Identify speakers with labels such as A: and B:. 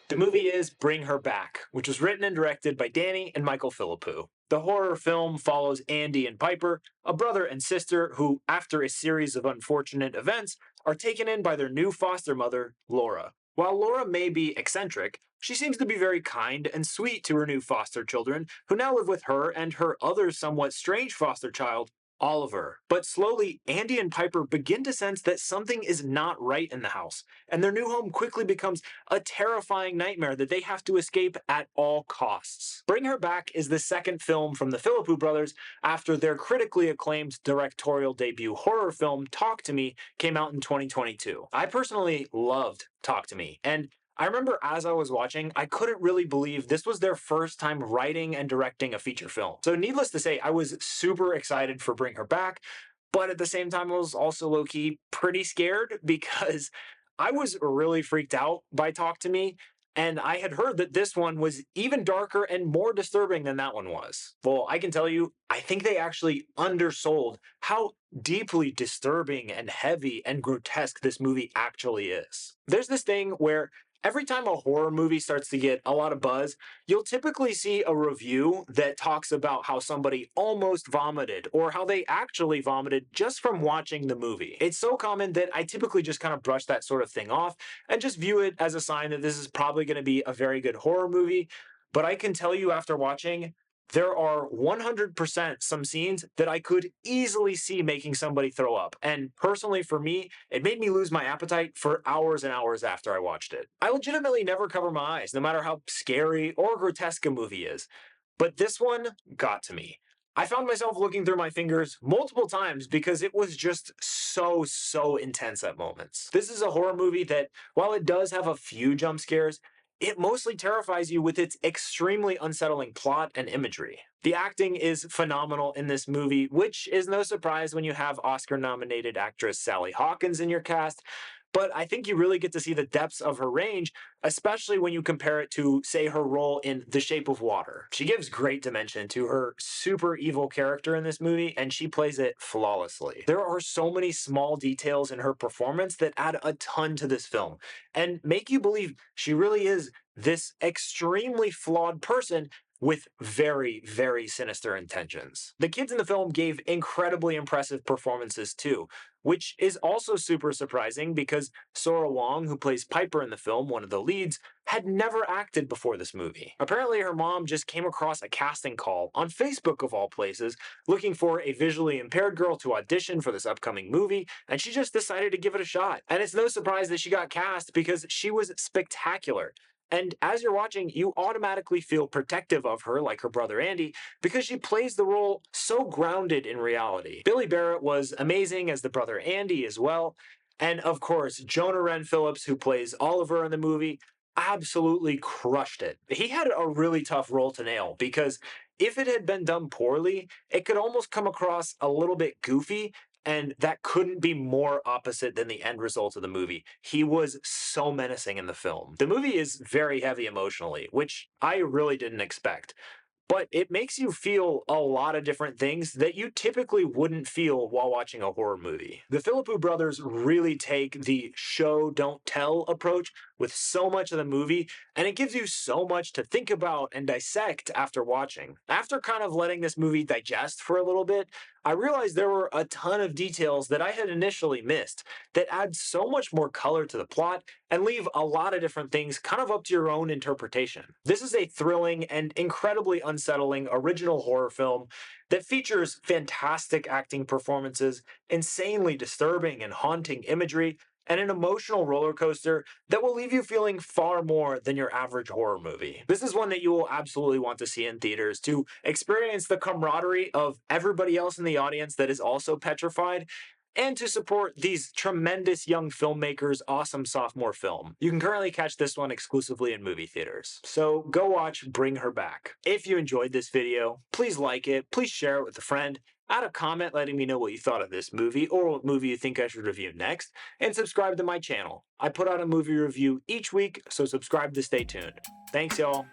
A: The movie is Bring Her Back, which was written and directed by Danny and Michael Philippou. The horror film follows Andy and Piper, a brother and sister who, after a series of unfortunate events, are taken in by their new foster mother, Laura. While Laura may be eccentric, she seems to be very kind and sweet to her new foster children, who now live with her and her other somewhat strange foster child, Oliver. But slowly, Andy and Piper begin to sense that something is not right in the house, and their new home quickly becomes a terrifying nightmare that they have to escape at all costs. Bring Her Back is the second film from the Philippou brothers after their critically acclaimed directorial debut horror film Talk to Me came out in 2022. I personally loved Talk to Me, and I remember as I was watching, I couldn't really believe this was their first time writing and directing a feature film. So needless to say, I was super excited for Bring Her Back, but at the same time, I was also low-key pretty scared because I was really freaked out by Talk to Me, and I had heard that this one was even darker and more disturbing than that one was. Well, I can tell you, I think they actually undersold how deeply disturbing and heavy and grotesque this movie actually is. There's this thing where every time a horror movie starts to get a lot of buzz, you'll typically see a review that talks about how somebody almost vomited or how they actually vomited just from watching the movie. It's so common that I typically just kind of brush that sort of thing off and just view it as a sign that this is probably going to be a very good horror movie. But I can tell you after watching, there are 100% some scenes that I could easily see making somebody throw up. And personally, for me, it made me lose my appetite for hours and hours after I watched it. I legitimately never cover my eyes, no matter how scary or grotesque a movie is. But this one got to me. I found myself looking through my fingers multiple times because it was just so intense at moments. This is a horror movie that, while it does have a few jump scares, it mostly terrifies you with its extremely unsettling plot and imagery. The acting is phenomenal in this movie, which is no surprise when you have Oscar nominated actress Sally Hawkins in your cast, but I think you really get to see the depths of her range, especially when you compare it to, say, her role in The Shape of Water. She gives great dimension to her super evil character in this movie, and she plays it flawlessly. There are so many small details in her performance that add a ton to this film, and make you believe she really is this extremely flawed person with very sinister intentions. The kids in the film gave incredibly impressive performances too, which is also super surprising because Sora Wong, who plays Piper in the film, one of the leads, had never acted before this movie. Apparently, her mom just came across a casting call on Facebook of all places, looking for a visually impaired girl to audition for this upcoming movie, and she just decided to give it a shot. And it's no surprise that she got cast because she was spectacular. And as you're watching, you automatically feel protective of her, like her brother Andy, because she plays the role so grounded in reality. Billy Barratt was amazing as the brother Andy as well. And of course, Jonah Wren Phillips, who plays Oliver in the movie, absolutely crushed it. He had a really tough role to nail because if it had been done poorly, it could almost come across a little bit goofy, and that couldn't be more opposite than the end result of the movie. He was so menacing in the film. The movie is very heavy emotionally, which I really didn't expect. But it makes you feel a lot of different things that you typically wouldn't feel while watching a horror movie. The Philippou brothers really take the show, don't tell approach with so much of the movie, and it gives you so much to think about and dissect after watching. After kind of letting this movie digest for a little bit, I realized there were a ton of details that I had initially missed that add so much more color to the plot and leave a lot of different things kind of up to your own interpretation. This is a thrilling and incredibly unsettling original horror film that features fantastic acting performances, insanely disturbing and haunting imagery, and an emotional roller coaster that will leave you feeling far more than your average horror movie. This is one that you will absolutely want to see in theaters to experience the camaraderie of everybody else in the audience that is also petrified, and to support these tremendous young filmmakers' awesome sophomore film. You can currently catch this one exclusively in movie theaters. So go watch Bring Her Back. If you enjoyed this video, please like it, please share it with a friend, add a comment letting me know what you thought of this movie or what movie you think I should review next, and subscribe to my channel. I put out a movie review each week, so subscribe to stay tuned. Thanks, y'all.